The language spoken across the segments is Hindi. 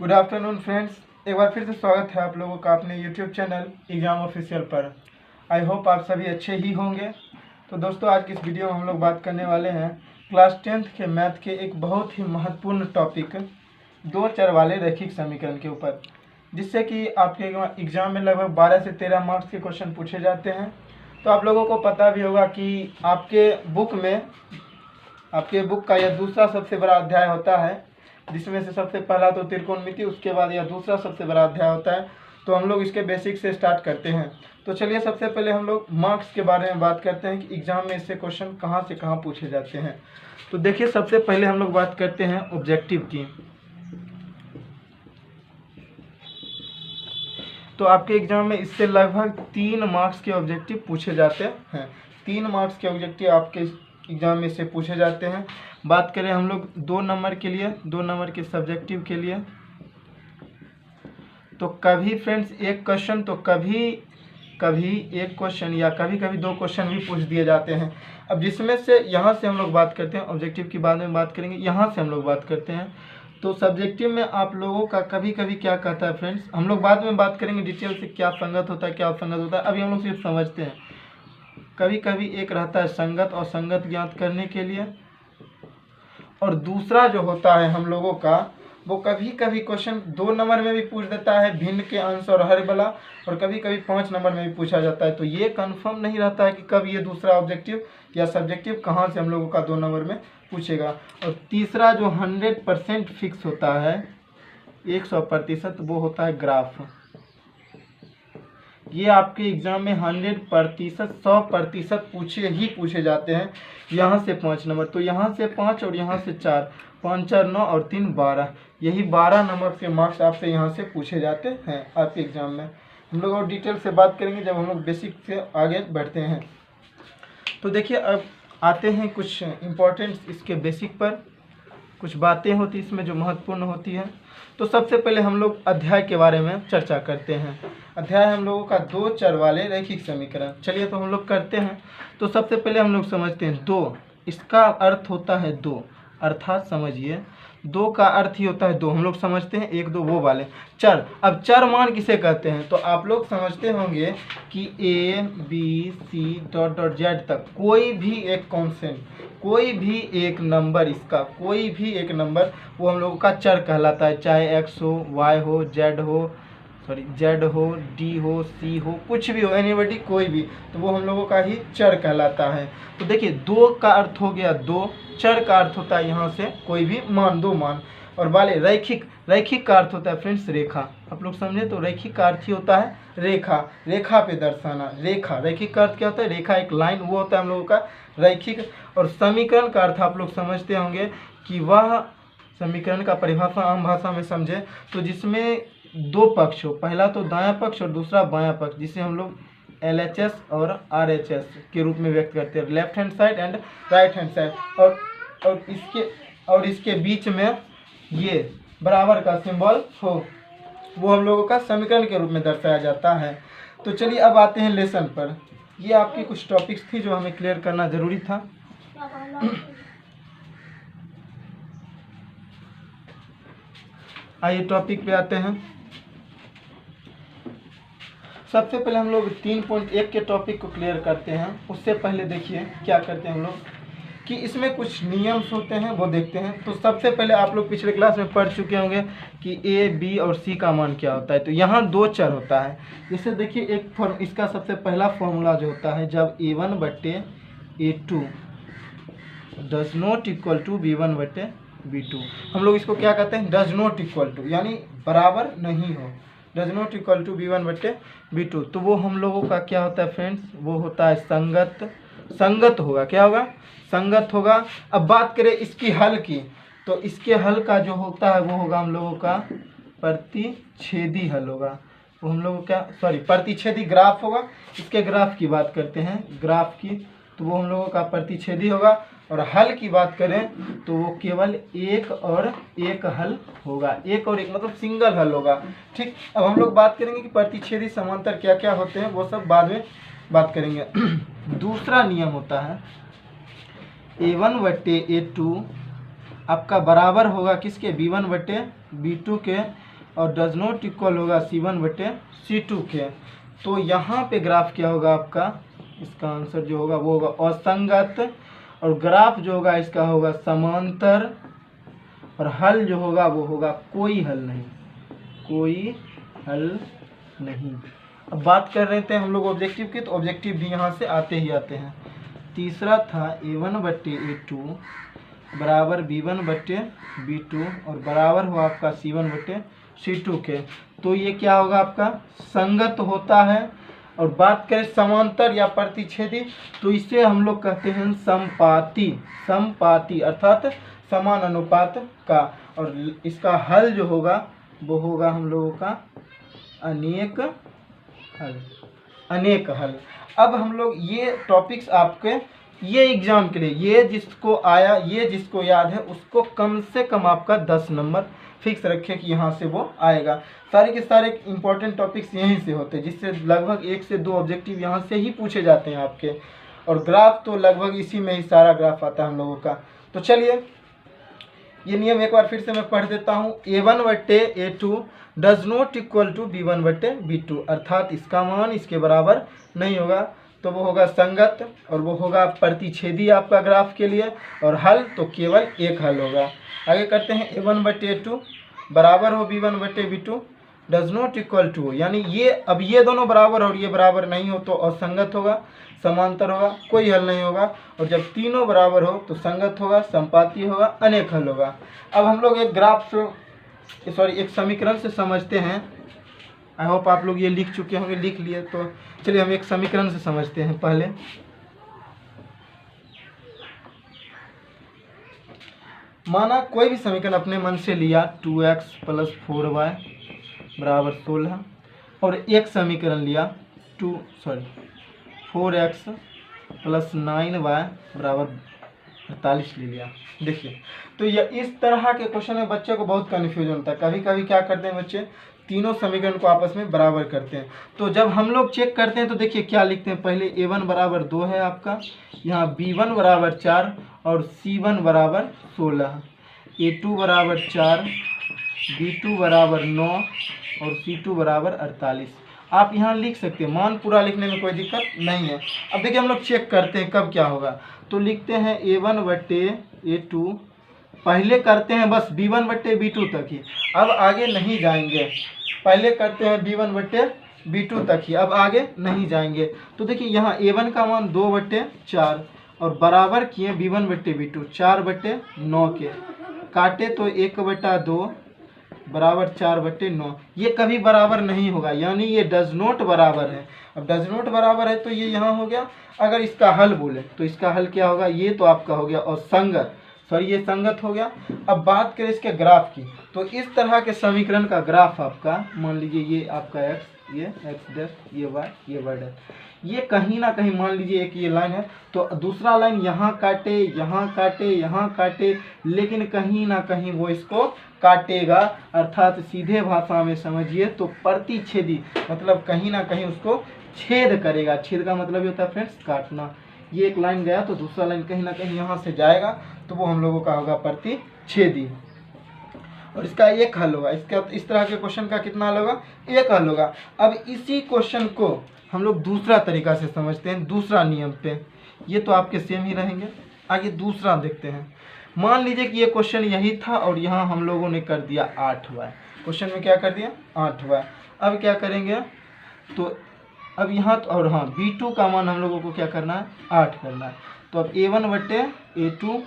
गुड आफ्टरनून फ्रेंड्स, एक बार फिर से स्वागत है आप लोगों का अपने यूट्यूब चैनल एग्ज़ाम ऑफिशियल पर। आई होप आप सभी अच्छे ही होंगे। तो दोस्तों, आज की इस वीडियो में हम लोग बात करने वाले हैं क्लास 10th के मैथ के एक बहुत ही महत्वपूर्ण टॉपिक दो चर वाले रैखिक समीकरण के ऊपर, जिससे कि आपके एग्ज़ाम में लगभग 12 से 13 मार्क्स के क्वेश्चन पूछे जाते हैं। तो आप लोगों को पता भी होगा कि आपके बुक का यह दूसरा सबसे बड़ा अध्याय होता है, जिसमें से सबसे पहला तो त्रिकोणमिति, उसके बाद यह दूसरा सबसे बड़ा अध्याय होता है। तो हम लोग इसके बेसिक से स्टार्ट करते हैं। तो चलिए, सबसे पहले हम लोग मार्क्स के बारे में बात करते हैं कि एग्जाम में इससे क्वेश्चन कहाँ से कहाँ पूछे जाते हैं। तो देखिए, सबसे पहले हम लोग बात करते हैं ऑब्जेक्टिव की। तो आपके एग्जाम में इससे लगभग 3 मार्क्स के ऑब्जेक्टिव पूछे जाते हैं। 3 मार्क्स के ऑब्जेक्टिव आपके एग्जाम में से पूछे जाते हैं। बात करें हम लोग 2 नंबर के लिए, 2 नंबर के सब्जेक्टिव के लिए, तो कभी फ्रेंड्स एक क्वेश्चन, तो कभी एक क्वेश्चन या कभी 2 क्वेश्चन भी पूछ दिए जाते हैं। अब जिसमें से यहाँ से हम लोग बात करते हैं, ऑब्जेक्टिव की बाद में बात करेंगे, यहाँ से हम लोग बात करते हैं। तो सब्जेक्टिव में आप लोगों का कभी क्या कहता है फ्रेंड्स, हम लोग बाद में बात करेंगे डिटेल से, क्या संगत होता है, क्या असंगत होता है। अभी हम लोग सिर्फ समझते हैं। कभी एक रहता है संगत और संगत ज्ञात करने के लिए, और दूसरा जो होता है हम लोगों का, वो कभी क्वेश्चन 2 नंबर में भी पूछ देता है, भिन्न के अंश और हर वाला, और कभी 5 नंबर में भी पूछा जाता है। तो ये कंफर्म नहीं रहता है कि कब ये दूसरा ऑब्जेक्टिव या सब्जेक्टिव कहाँ से हम लोगों का 2 नंबर में पूछेगा। और तीसरा जो 100% फिक्स होता है, 100%, वो होता है ग्राफ। ये आपके एग्जाम में 100%, 100% पूछे जाते हैं। यहाँ से 5 नंबर, तो यहाँ से 5 और यहाँ से 4, 5 4 9 और 3 12, यही 12 नंबर के मार्क्स आपसे यहाँ से पूछे जाते हैं आपके एग्जाम में। हम लोग और डिटेल से बात करेंगे जब हम लोग बेसिक से आगे बढ़ते हैं। तो देखिए, अब आते हैं कुछ इम्पोर्टेंट इसके बेसिक पर, कुछ बातें होती इसमें जो महत्वपूर्ण होती है। तो सबसे पहले हम लोग अध्याय के बारे में चर्चा करते हैं। अध्याय हम लोगों का 2 चर वाले रैखिक समीकरण। चलिए, तो हम लोग करते हैं। तो सबसे पहले हम लोग समझते हैं 2, इसका अर्थ होता है 2, अर्थात समझिए 2 का अर्थ ही होता है 2। हम लोग समझते हैं 1 2 वो वाले चर। अब चर मान किसे कहते हैं, तो आप लोग समझते होंगे कि ABCD तक कोई भी एक कॉन्स्टेंट, कोई भी एक नंबर, इसका कोई भी एक नंबर, वो हम लोगों का चर कहलाता है। चाहे x हो, y हो, z हो, d हो, c हो, कुछ भी हो, एनीबॉडी, कोई भी, तो वो हम लोगों का ही चर कहलाता है। तो देखिए, 2 का अर्थ हो गया 2, चर का अर्थ होता है यहाँ से कोई भी मान, 2 मान। और वाले रैखिक का अर्थ होता है फ्रेंड्स रेखा। आप लोग समझे, तो रैखिक का अर्थ ही होता है रेखा पे दर्शाना। रैखिक का अर्थ क्या होता है, रेखा, एक लाइन, वो होता है हम लोगों का रैखिक। और समीकरण का अर्थ आप लोग समझते होंगे कि वह समीकरण का परिभाषा आम भाषा में समझे तो जिसमें 2 पक्ष हो, पहला तो दायां पक्ष और दूसरा बायां पक्ष, जिसे हम लोग LHS और RHS के रूप में व्यक्त करते हैं, left hand side and right hand side. और इसके बीच में ये बराबर का सिंबल हो, वो हम लोगों का समीकरण के रूप में दर्शाया जाता है। तो चलिए, अब आते हैं लेसन पर। ये आपकी कुछ टॉपिक्स थी जो हमें क्लियर करना जरूरी था। आइए टॉपिक पे आते हैं। सबसे पहले हम लोग 3.1 के टॉपिक को क्लियर करते हैं। उससे पहले देखिए क्या करते हैं हम लोग कि इसमें कुछ नियम्स होते हैं, वो देखते हैं। तो सबसे पहले आप लोग पिछले क्लास में पढ़ चुके होंगे कि A, B और C का मान क्या होता है। तो यहाँ 2 चर होता है। जैसे देखिए, इसका सबसे पहला फॉर्मूला जो होता है, जब A1/A2 does not equal to B1/B2, हम लोग इसको क्या कहते हैं, डज नॉट इक्वल टू, यानी बराबर नहीं हो, does not equal to B1/B2। तो वो हम लोगों का क्या होता है फ्रेंड्स, वो होता है संगत होगा। क्या होगा, संगत होगा। अब बात करें इसकी हल की, तो इसके हल का जो होता है वो होगा हम लोगों का प्रतिच्छेदी हल होगा। वो हम लोगों का प्रतिच्छेदी ग्राफ होगा। इसके ग्राफ की बात करते हैं, ग्राफ की, तो वो हम लोगों का प्रतिच्छेदी होगा। और हल की बात करें तो वो केवल एक और एक हल होगा, एक और एक मतलब सिंगल हल होगा। ठीक, अब हम लोग बात करेंगे कि प्रतिच्छेदी समांतर क्या क्या होते हैं, वो सब बाद में बात करेंगे। दूसरा नियम होता है A1/A2 आपका बराबर होगा किसके, B1/B2 के। और डज नॉट इक्वल होगा C1/C2 के। तो यहाँ पे ग्राफ क्या होगा आपका, इसका आंसर जो होगा वो होगा असंगत, और ग्राफ जो होगा इसका होगा समांतर, और हल जो होगा वो होगा कोई हल नहीं, कोई हल नहीं। अब बात कर रहे थे हम लोग ऑब्जेक्टिव की, तो ऑब्जेक्टिव भी यहाँ से आते ही आते हैं। तीसरा था A1/A2 बराबर B1/B2 और बराबर हुआ आपका C1/C2 के। तो ये क्या होगा आपका संगत होता है। और बात करें समांतर या प्रतिच्छेदी, तो इसे हम लोग कहते हैं समपाती, समपाती अर्थात समान अनुपात का। और इसका हल जो होगा वो होगा हम लोगों का अनेक हल, अनेक हल। अब हम लोग ये टॉपिक्स आपके ये एग्जाम के लिए, ये जिसको आया, ये जिसको याद है उसको कम से कम आपका 10 नंबर फिक्स रखें कि यहाँ से वो आएगा। सारे के सारे इंपॉर्टेंट टॉपिक्स यहीं से होते हैं, जिससे लगभग 1 से 2 ऑब्जेक्टिव यहाँ से ही पूछे जाते हैं आपके। और ग्राफ तो लगभग इसी में ही सारा ग्राफ आता है हम लोगों का। तो चलिए ये नियम एक बार फिर से मैं पढ़ देता हूँ। A1/A2 does not equal to B1/B2, अर्थात इसका मान इसके बराबर नहीं होगा, तो वो होगा संगत, और वो होगा प्रतिच्छेदी आपका ग्राफ के लिए, और हल तो केवल एक हल होगा। आगे करते हैं A1/A2 बराबर हो B1/B2 does not equal to, यानी ये अब ये दोनों बराबर और ये बराबर नहीं हो तो असंगत होगा, समांतर होगा, कोई हल नहीं होगा। और जब तीनों बराबर हो तो संगत होगा, संपाती होगा, अनेक हल होगा। अब हम लोग एक ग्राफ से एक समीकरण से समझते हैं। आई होप आप लोग ये लिख चुके होंगे, लिख लिए तो चलिए हम एक समीकरण से समझते हैं पहले। माना कोई भी समीकरण अपने मन से लिया 2x + 4y बराबर 16, और एक समीकरण लिया 4x + 9y बराबर 48 ले लिया। देखिए तो ये इस तरह के क्वेश्चन में बच्चे को बहुत कन्फ्यूजन होता है। कभी कभी क्या करते हैं बच्चे, तीनों समीकरण को आपस में बराबर करते हैं। तो जब हम लोग चेक करते हैं तो देखिए क्या लिखते हैं, पहले A1 बराबर 2 है आपका, यहाँ B1 बराबर 4 और C1 बराबर 16, A2 बराबर 4, B2 बराबर 9 और C2 बराबर 48। आप यहाँ लिख सकते हैं, मान पूरा लिखने में कोई दिक्कत नहीं है। अब देखिए हम लोग चेक करते हैं कब क्या होगा। तो लिखते हैं A1/A2, पहले करते हैं बस B1/B2 तक ही, अब आगे नहीं जाएंगे। पहले करते हैं B1/B2 तक ही, अब आगे नहीं जाएंगे। तो देखिए यहाँ A1 का मान 2/4 और बराबर किए B1/B2 4/9 के, काटे तो 1/2 बराबर 4/9। ये कभी बराबर नहीं होगा, यानी ये डज नॉट बराबर है। अब डज नॉट बराबर है तो ये यहाँ हो गया। अगर इसका हल बोले तो इसका हल क्या होगा, ये तो आपका हो गया और संगत, सॉरी ये संगत हो गया। अब बात करें इसके ग्राफ की, तो इस तरह के समीकरण का ग्राफ आपका, मान लीजिए ये आपका x, ये x', ये y', ये कहीं ना कहीं मान लीजिए एक ये लाइन है, तो दूसरा लाइन यहाँ काटे, यहाँ काटे, यहाँ काटे, लेकिन कहीं ना कहीं वो इसको काटेगा, अर्थात सीधे भाषा में समझिए तो प्रतिच्छेदी, मतलब कहीं ना कहीं उसको छेद करेगा। छेद का मतलब ये होता है फ्रेंड्स काटना। ये एक लाइन गया तो दूसरा लाइन कहीं ना कहीं यहाँ से जाएगा, तो वो हम लोगों का होगा प्रतिच्छेदी, और इसका एक हल होगा। इसका इस तरह के क्वेश्चन का कितना हल होगा, एक हल होगा। अब इसी क्वेश्चन को हम लोग दूसरा तरीका से समझते हैं, दूसरा नियम पे। ये तो आपके सेम ही रहेंगे। आगे दूसरा देखते हैं। मान लीजिए कि ये क्वेश्चन यही था और यहाँ हम लोगों ने कर दिया 8y, क्वेश्चन में क्या कर दिया 8y। अब क्या करेंगे, तो अब यहाँ तो और हाँ B2 का मान हम लोगों को क्या करना है 8 करना है। तो अब A1/A2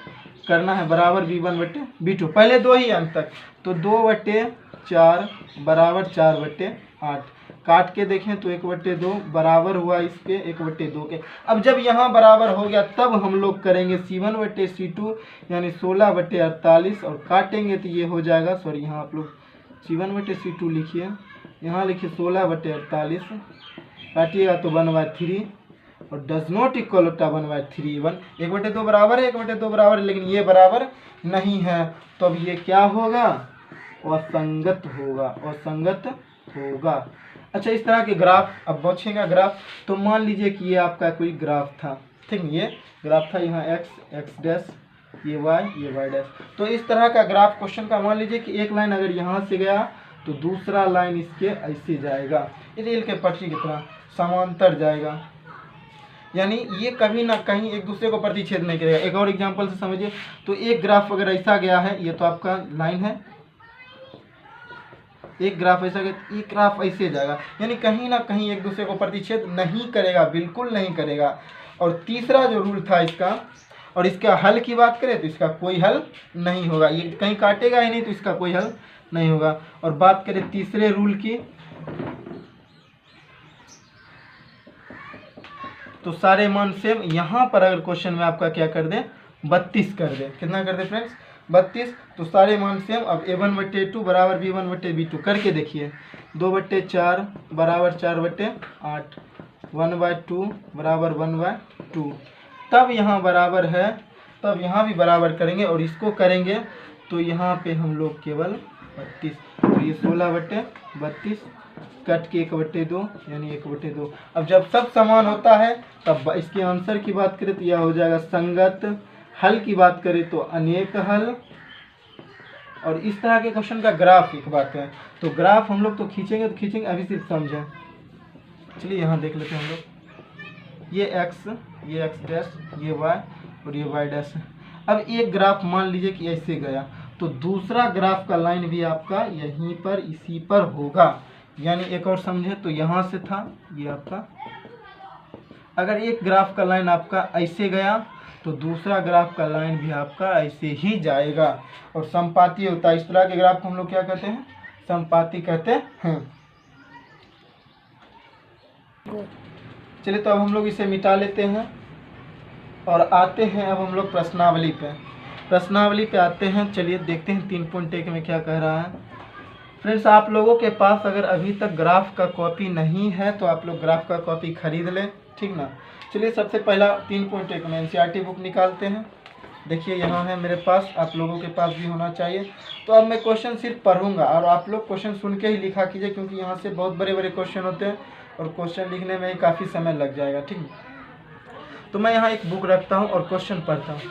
करना है बराबर B1/B2, पहले दो ही अंक तक, तो 2/4 बराबर 4/8, काट के देखें तो 1/2 बराबर हुआ इसके 1/2 के। अब जब यहाँ बराबर हो गया तब हम लोग करेंगे C1/C2 यानी 16/48 और काटेंगे तो ये हो जाएगा, सॉरी यहाँ आप लोग C1/C2 लिखिए, यहाँ लिखिए 16/48, काटिएगा तो 1/3 और डज नॉट इक्वल होता है 1/3। 1/2 बराबर है, 1/2 बराबर है, लेकिन ये बराबर नहीं है, तो अब ये क्या होगा, असंगत होगा, असंगत होगा। अच्छा इस तरह के ग्राफ अब बचेगा ग्राफ। तो मान लीजिए कि ये आपका कोई ग्राफ था, ठीक है, ये ग्राफ था, यहाँ x', ये y'। तो इस तरह का ग्राफ क्वेश्चन का मान लीजिए कि एक लाइन अगर यहाँ से गया तो दूसरा लाइन इसके ऐसे जाएगा, रेल के पटरी की तरह समांतर जाएगा, यानी ये कभी ना कहीं एक दूसरे को प्रतिच्छेद नहीं करेगा। एक और एग्जांपल से समझिए, तो एक ग्राफ अगर ऐसा गया है, ये तो आपका लाइन है, एक ग्राफ ऐसा गया, एक ग्राफ ऐसे जाएगा, यानी कहीं ना कहीं एक दूसरे को प्रतिच्छेद नहीं करेगा, बिल्कुल नहीं करेगा। और तीसरा जो रूल था इसका, और इसका हल की बात करें तो इसका कोई हल नहीं होगा, ये कहीं काटेगा ही नहीं, तो इसका कोई हल नहीं होगा। और बात करें तीसरे रूल की, तो सारे मान सेम। यहाँ पर अगर क्वेश्चन में आपका क्या कर दे, 32 कर दे, कितना कर दे फ्रेंड्स, 32, तो सारे मान सेम। अब a1/2 बराबर b1/b2 करके देखिए, 2/4 बराबर 4/8, 1/2 बराबर 1/2, तब यहाँ बराबर है, तब यहाँ भी बराबर करेंगे और इसको करेंगे, तो यहाँ पे हम लोग केवल 32, तो ये 16/32 कट के 1/2 यानी 1/2। अब जब सब समान होता है तब इसके आंसर की बात करें तो यह हो जाएगा संगत, हल की बात करें तो अनेक हल। और इस तरह के क्वेश्चन का ग्राफ एक बात है, तो ग्राफ हम लोग तो खींचेंगे, अभी सिर्फ समझें। चलिए यहाँ देख लेते हैं हम लोग, ये x, ये x डैश, ये y और ये y डैश। अब एक ग्राफ मान लीजिए कि ऐसे गया, तो दूसरा ग्राफ का लाइन भी आपका यहीं पर इसी पर होगा, यानी एक और समझे तो यहाँ से था ये आपका, अगर एक ग्राफ का लाइन आपका ऐसे गया तो दूसरा ग्राफ का लाइन भी आपका ऐसे ही जाएगा, और संपाती होता है। इस तरह के ग्राफ को हम लोग क्या कहते हैं, संपाती कहते हैं। चलिए तो अब हम लोग इसे मिटा लेते हैं और आते हैं अब हम लोग प्रश्नावली पे। प्रश्नावली पे आते हैं, चलिए देखते हैं 3.1 में क्या कह रहा है। फ्रेंड्स, आप लोगों के पास अगर अभी तक ग्राफ का कॉपी नहीं है तो आप लोग ग्राफ का कॉपी खरीद लें, ठीक ना। चलिए सबसे पहला 3.1 में एनसीईआरटी बुक निकालते हैं। देखिए यहाँ है मेरे पास, आप लोगों के पास भी होना चाहिए। तो अब मैं क्वेश्चन सिर्फ पढ़ूंगा और आप लोग क्वेश्चन सुन के ही लिखा कीजिए, क्योंकि यहाँ से बहुत बड़े बड़े क्वेश्चन होते हैं और क्वेश्चन लिखने में ही काफ़ी समय लग जाएगा, ठीक है। तो मैं यहाँ एक बुक रखता हूँ और क्वेश्चन पढ़ता हूँ।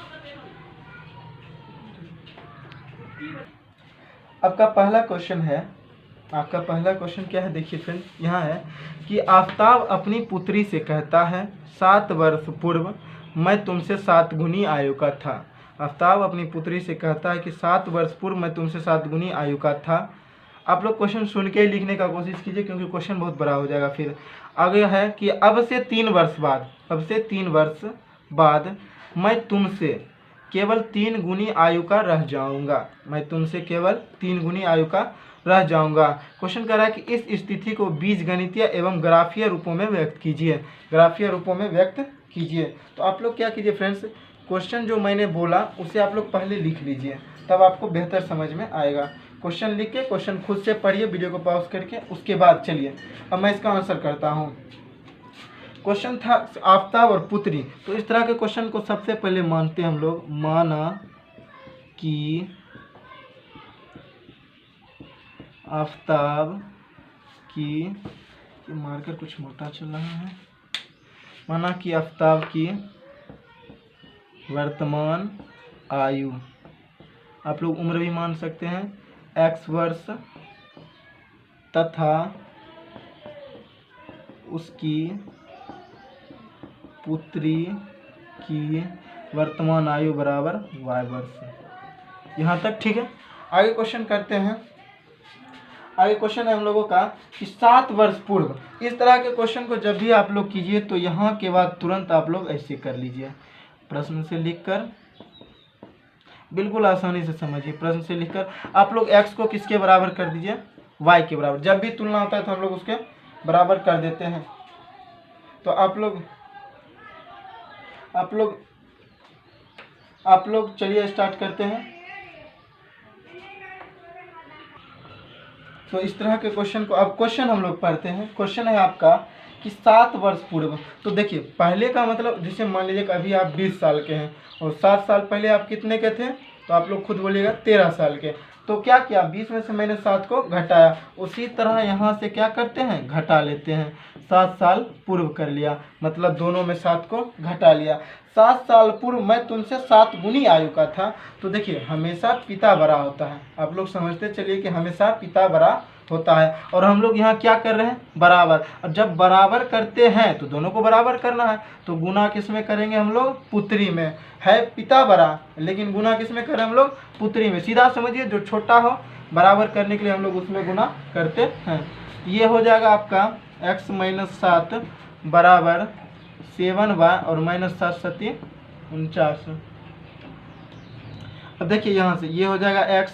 आपका पहला क्वेश्चन है, आपका पहला क्वेश्चन क्या है, देखिए फ्रेंड, यहाँ है कि आफ्ताब अपनी पुत्री से कहता है 7 वर्ष पूर्व मैं तुमसे 7 गुनी आयु का था। आफ्ताब अपनी पुत्री से कहता है कि 7 वर्ष पूर्व मैं तुमसे 7 गुनी आयु का था। आप लोग क्वेश्चन सुन के ही लिखने का कोशिश कीजिए, क्योंकि क्वेश्चन बहुत बड़ा हो जाएगा। फिर आगे है कि अब से 3 वर्ष बाद, अब से 3 वर्ष बाद मैं तुमसे केवल 3 गुनी आयु का रह जाऊंगा, मैं तुमसे केवल 3 गुनी आयु का रह जाऊंगा। क्वेश्चन कह रहा है कि इस स्थिति को बीजगणितीय एवं ग्राफीय रूपों में व्यक्त कीजिए, ग्राफीय रूपों में व्यक्त कीजिए। तो आप लोग क्या कीजिए फ्रेंड्स, क्वेश्चन जो मैंने बोला उसे आप लोग पहले लिख लीजिए, तब आपको बेहतर समझ में आएगा। क्वेश्चन लिख के क्वेश्चन खुद से पढ़िए वीडियो को पॉज करके, उसके बाद चलिए अब मैं इसका आंसर करता हूँ। क्वेश्चन था आफ्ताब और पुत्री, तो इस तरह के क्वेश्चन को सबसे पहले मानते हैं हम लोग। माना कि आफ्ताब की, मार्कर कुछ मोटा चल रहा है, माना कि आफ्ताब की वर्तमान आयु, आप लोग उम्र भी मान सकते हैं, x वर्ष तथा उसकी पुत्री की वर्तमान आयु बराबर y वर्ष। यहाँ तक ठीक है। आगे क्वेश्चन करते हैं। आगे क्वेश्चन है हम लोगों का कि 7 वर्ष पूर्व। इस तरह के क्वेश्चन को जब भी आप लोग कीजिए तो यहाँ के बाद तुरंत आप लोग ऐसे कर लीजिए, प्रश्न से लिखकर, बिल्कुल आसानी से समझिए। प्रश्न से लिखकर आप लोग x को किसके बराबर कर दीजिए, y के बराबर। जब भी तुलना होता है तो हम लोग उसके बराबर कर देते हैं। तो आप लोग चलिए स्टार्ट करते हैं। तो इस तरह के क्वेश्चन को, अब क्वेश्चन हम लोग पढ़ते हैं। क्वेश्चन है आपका कि 7 वर्ष पूर्व। तो देखिए पहले का मतलब, जैसे मान लीजिए कि अभी आप 20 साल के हैं और 7 साल पहले आप कितने के थे, तो आप लोग खुद बोलिएगा 13 साल के। तो क्या किया, 20 में से मैंने 7 को घटाया, उसी तरह यहाँ से क्या करते हैं, घटा लेते हैं। 7 साल पूर्व कर लिया, मतलब दोनों में 7 को घटा लिया। 7 साल पूर्व मैं तुमसे 7 गुनी आयु का था। तो देखिए हमेशा पिता बड़ा होता है, आप लोग समझते चलिए कि हमेशा पिता बड़ा होता है। और हम लोग यहाँ क्या कर रहे हैं, बराबर। और जब बराबर करते हैं तो दोनों को बराबर करना है, तो गुना किस में करेंगे हम लोग, पुत्री में। है पिता बड़ा, लेकिन गुना किस में करें हम लोग, पुत्री में। सीधा समझिए, जो छोटा हो बराबर करने के लिए हम लोग उसमें गुना करते हैं। ये हो जाएगा आपका x - 7 बराबर 7y और -7 7 49। अब देखिए यहाँ से ये हो जाएगा x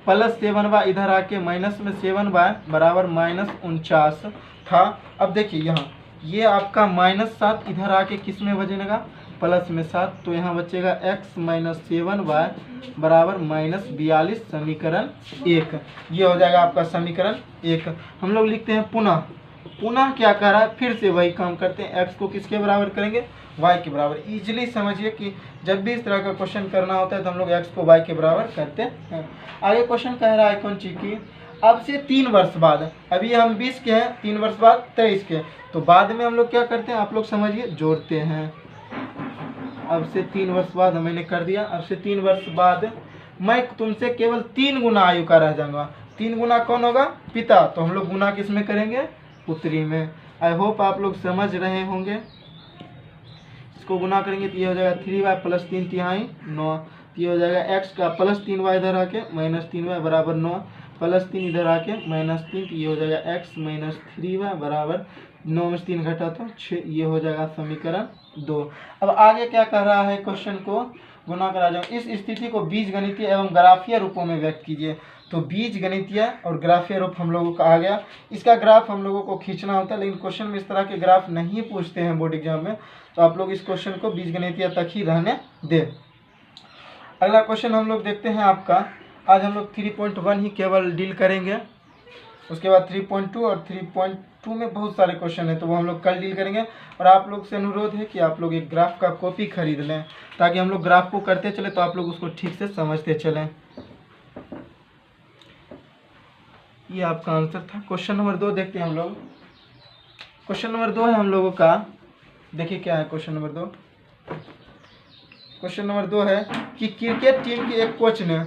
प्लस 7y इधर आके माइनस में 7y बराबर -49 था। अब देखिए यहाँ ये आपका -7 इधर आके किस में बचेगा, प्लस में 7, तो यहाँ बचेगा x - 7y बराबर -42 समीकरण 1। ये हो जाएगा आपका समीकरण 1। हम लोग लिखते हैं पुनः। पुनः क्या कर रहा है, फिर से वही काम करते हैं, x को किसके बराबर करेंगे, y के बराबर। इजीली समझिए कि जब भी इस तरह का क्वेश्चन करना होता है तो हम लोग x को y के बराबर करते हैं। आगे क्वेश्चन कह रहा है कौन चीज की, अब से 3 वर्ष बाद, अभी हम 20 के हैं, 3 वर्ष बाद 23 के, तो बाद में हम लोग क्या करते हैं, आप लोग समझिए, जोड़ते हैं। अब से 3 वर्ष बाद मैंने कर दिया, अब से 3 वर्ष बाद मैं तुमसे केवल 3 गुना आयु का रह जाऊंगा। 3 गुना कौन होगा, पिता, तो हम लोग गुना किस में करेंगे, पुत्री में। आई होप आप लोग समझ रहे होंगे। इसको गुना करेंगे तो ये हो जाएगा 3y प्लस 3 तिहाई 9। ये हो जाएगा x का प्लस 3y इधर आके -3y बराबर 9, प्लस 3 इधर आके -3, तो ये हो जाएगा x - 3y बराबर 9 में 3 घटा तो 6। ये हो जाएगा समीकरण 2। अब आगे क्या कर रहा है, क्वेश्चन को गुना करा जाओ। इस स्थिति को बीजगणितीय एवं ग्राफीय रूपों में व्यक्त कीजिए। तो बीजगणितीय और ग्राफीय रूप हम लोगों का आ गया। इसका ग्राफ हम लोगों को खींचना होता है, लेकिन क्वेश्चन में इस तरह के ग्राफ नहीं पूछते हैं बोर्ड एग्जाम में, तो आप लोग इस क्वेश्चन को बीजगणितीय तक ही रहने दें। अगला क्वेश्चन हम लोग देखते हैं आपका, आज हम लोग 3.1 ही केवल डील करेंगे, उसके बाद 3.2 और 3.2 में बहुत सारे क्वेश्चन है, तो वो हम लोग कल डील करेंगे। और आप लोग से अनुरोध है कि आप लोग एक ग्राफ का कॉपी खरीद लें, ताकि हम लोग ग्राफ को करते चले तो आप लोग उसको ठीक से समझते चलें। ये आपका आंसर था। क्वेश्चन नंबर 2 देखते हैं हम लोग। क्वेश्चन नंबर 2 है हम लोगों का, देखिए क्या है क्वेश्चन नंबर 2। क्वेश्चन नंबर 2 है कि क्रिकेट टीम के एक कोच ने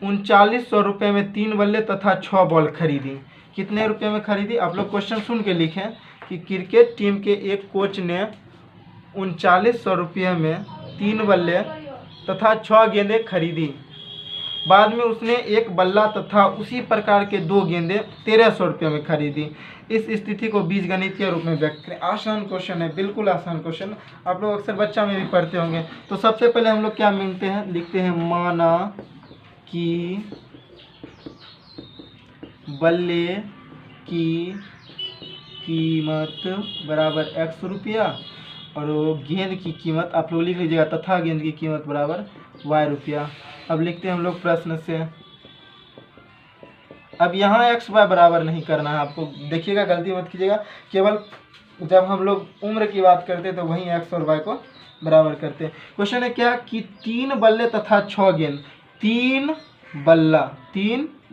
3900 रुपये में 3 बल्ले तथा 6 बॉल खरीदी। कितने रुपए में खरीदी, आप लोग क्वेश्चन सुन के लिखें कि क्रिकेट टीम के एक कोच ने 3900 रुपये में 3 बल्ले तथा 6 गेंदें खरीदी। बाद में उसने एक बल्ला तथा उसी प्रकार के 2 गेंदें 1300 रुपये में खरीदी। इस स्थिति को बीजगणितीय रूप में व्यक्त करें। आसान क्वेश्चन है, बिल्कुल आसान क्वेश्चन, आप लोग अक्सर बच्चा में भी पढ़ते होंगे। तो सबसे पहले हम लोग क्या मिलते हैं, लिखते हैं माना कि बल्ले की कीमत बराबर x रुपया और गेंद की कीमत आप लोग लिख लीजिएगा, तथा गेंद की कीमत बराबर y रुपया। अब लिखते हैं हम लोग प्रश्न से। अब यहाँ x y बराबर नहीं करना है आपको, देखिएगा गलती मत कीजिएगा। केवल जब हम लोग उम्र की बात करते हैं तो वहीं x और y को बराबर करते हैं। क्वेश्चन है क्या कि 3 बल्ले तथा 6 गेंद, 3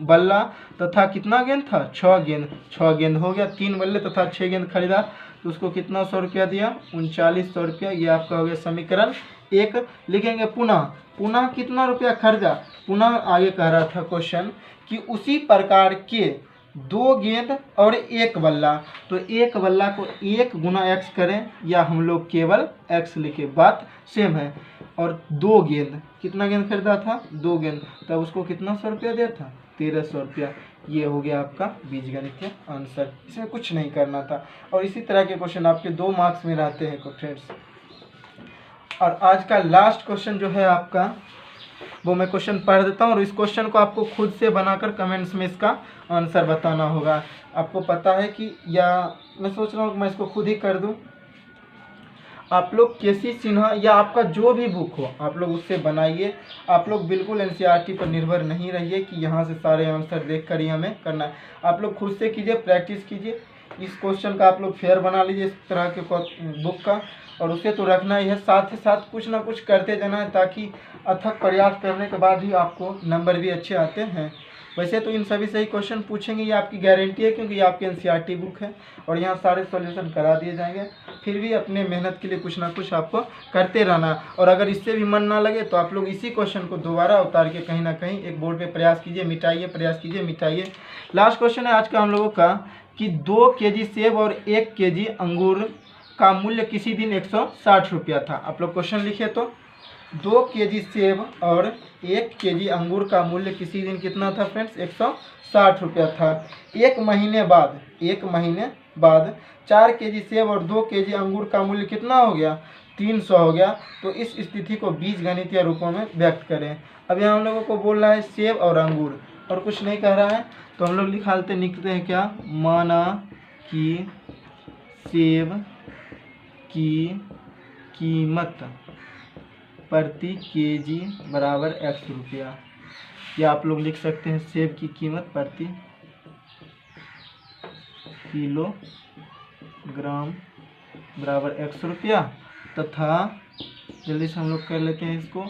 बल्ला तथा कितना गेंद था, 6 गेंद। 6 गेंद हो गया, 3 बल्ले तथा 6 गेंद खरीदा, तो उसको कितना 100 रुपया दिया, 3900 रुपया। ये आपका हो गया समीकरण 1। लिखेंगे पुनः कितना रुपया खर्चा, पुनः आगे कह रहा था क्वेश्चन कि उसी प्रकार के 2 गेंद और 1 बल्ला, तो 1 बल्ला को 1 गुना x करें या हम लोग केवल x लिखे, बात सेम है। और 2 गेंद, कितना गेंद खरीदा था, 2 गेंद, तब उसको कितना 100 रुपया दिया था, 1300 रुपया। ये हो गया आपका बीजगणितीय आंसर, इसमें कुछ नहीं करना था। और इसी तरह के क्वेश्चन आपके 2 मार्क्स में रहते हैं फ्रेंड्स। और आज का लास्ट क्वेश्चन जो है आपका, वो मैं क्वेश्चन पढ़ देता हूँ और इस क्वेश्चन को आपको खुद से बनाकर कमेंट्स में इसका आंसर बताना होगा। आपको पता है कि, या मैं सोच रहा हूँ कि मैं इसको खुद ही कर दूँ। आप लोग केसी सिन्हा या आपका जो भी बुक हो आप लोग उससे बनाइए। आप लोग बिल्कुल एनसीईआरटी पर निर्भर नहीं रहिए कि यहाँ से सारे आंसर देखकर ही हमें करना है। आप लोग खुद से कीजिए, प्रैक्टिस कीजिए। इस क्वेश्चन का आप लोग फेयर बना लीजिए इस तरह के बुक का, और उसे तो रखना ही है। साथ ही साथ कुछ ना कुछ करते जाना है, ताकि अथक प्रयास करने के बाद ही आपको नंबर भी अच्छे आते हैं। वैसे तो इन सभी से ही क्वेश्चन पूछेंगे, ये आपकी गारंटी है, क्योंकि ये आपकी एनसीईआरटी बुक है और यहाँ सारे सॉल्यूशन करा दिए जाएंगे। फिर भी अपने मेहनत के लिए कुछ ना कुछ आपको करते रहना, और अगर इससे भी मन ना लगे तो आप लोग इसी क्वेश्चन को दोबारा उतार के कहीं ना कहीं एक बोर्ड पे प्रयास कीजिए, मिटाइए, प्रयास कीजिए, मिटाइए। लास्ट क्वेश्चन है आज का हम लोगों का कि 2 केजी सेब और 1 केजी अंगूर का मूल्य किसी दिन 160 रुपया था। आप लोग क्वेश्चन लिखिए तो 2 केजी सेब और 1 केजी अंगूर का मूल्य किसी दिन कितना था फ्रेंड्स? 160 रुपया था। एक महीने बाद 4 केजी सेब और 2 केजी अंगूर का मूल्य कितना हो गया? 300 हो गया। तो इस स्थिति को बीजगणितीय रूपों में व्यक्त करें। अब यहाँ हम लोगों को बोल रहा है सेब और अंगूर, और कुछ नहीं कह रहा है, तो हम लोग लिखते हैं क्या? माना कि सेब की कीमत प्रति केजी बराबर x रुपया, या आप लोग लिख सकते हैं सेब की कीमत प्रति किलोग्राम बराबर x रुपया, तथा जल्दी से हम लोग कर लेते हैं इसको,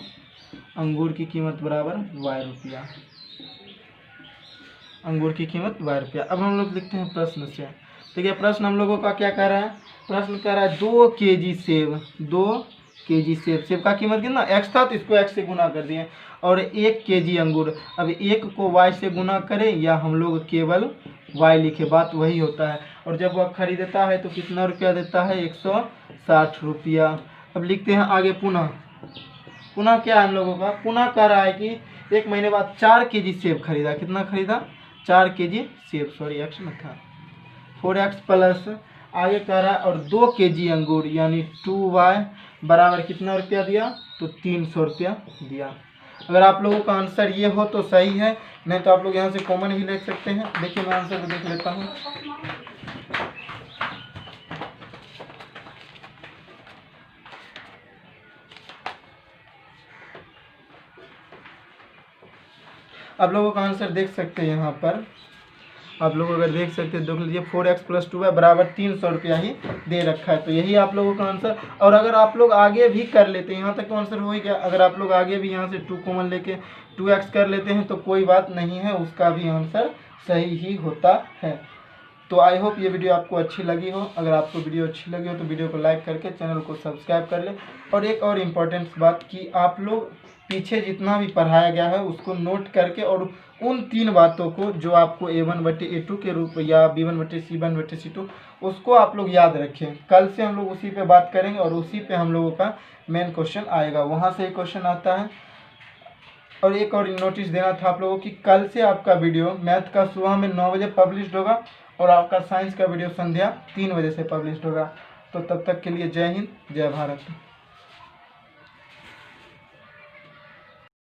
अंगूर की कीमत बराबर y रुपया, अंगूर की कीमत y रुपया। अब हम लोग लिखते हैं प्रश्न से। देखिए प्रश्न हम लोगों का क्या कह रहा है? प्रश्न कह रहा है 2 केजी सेब, 2 केजी सेब, सेब का कीमत कितना? x था तो इसको x से गुना कर दिए, और 1 केजी अंगूर। अब 1 को y से गुना करें या हम लोग केवल y लिखे, बात वही होता है। और जब वह खरीदता है तो कितना रुपया देता है? 160 रुपया। अब लिखते हैं आगे पुनः क्या है हम लोगों का? पुनः कह रहा है कि 1 महीने बाद 4 केजी सेब खरीदा। कितना खरीदा? 4 केजी सेब, सॉरी x में था, 4x प्लस आगे कह रहा है और 2 केजी अंगूर यानी 2y बराबर कितना रुपया दिया? तो 300 रुपया दिया। अगर आप लोगों का आंसर ये हो तो सही है, नहीं तो आप लोग यहाँ से कॉमन भी लिख सकते हैं। देखिए मैं आंसर को देख लेता हूँ। आप लोगों का आंसर देख सकते हैं, यहाँ पर आप लोग अगर देख सकते हैं, देख लीजिए 4x प्लस 2y बराबर 300 रुपया ही दे रखा है। तो यही आप लोगों का आंसर। और अगर आप लोग आगे भी कर लेते हैं, यहाँ तक तो आंसर हो ही गया। अगर आप लोग आगे भी यहाँ से 2 कॉमन लेके 2x कर लेते हैं तो कोई बात नहीं है, उसका भी आंसर सही ही होता है। तो आई होप ये वीडियो आपको अच्छी लगी हो। अगर आपको वीडियो अच्छी लगी हो तो वीडियो को लाइक करके चैनल को सब्सक्राइब कर ले। और एक और इम्पोर्टेंट बात कि आप लोग पीछे जितना भी पढ़ाया गया है उसको नोट करके, और उन 3 बातों को जो आपको A1/A2 के रूप या B1/C1/C2 उसको आप लोग याद रखें। कल से हम लोग उसी पे बात करेंगे और उसी पे हम लोगों का मेन क्वेश्चन आएगा, वहाँ से ही क्वेश्चन आता है। और एक और नोटिस देना था आप लोगों की, कल से आपका वीडियो मैथ का सुबह में 9 बजे पब्लिश होगा और आपका साइंस का वीडियो संध्या 3 बजे से पब्लिश होगा। तो तब तक के लिए जय हिंद, जय भारत।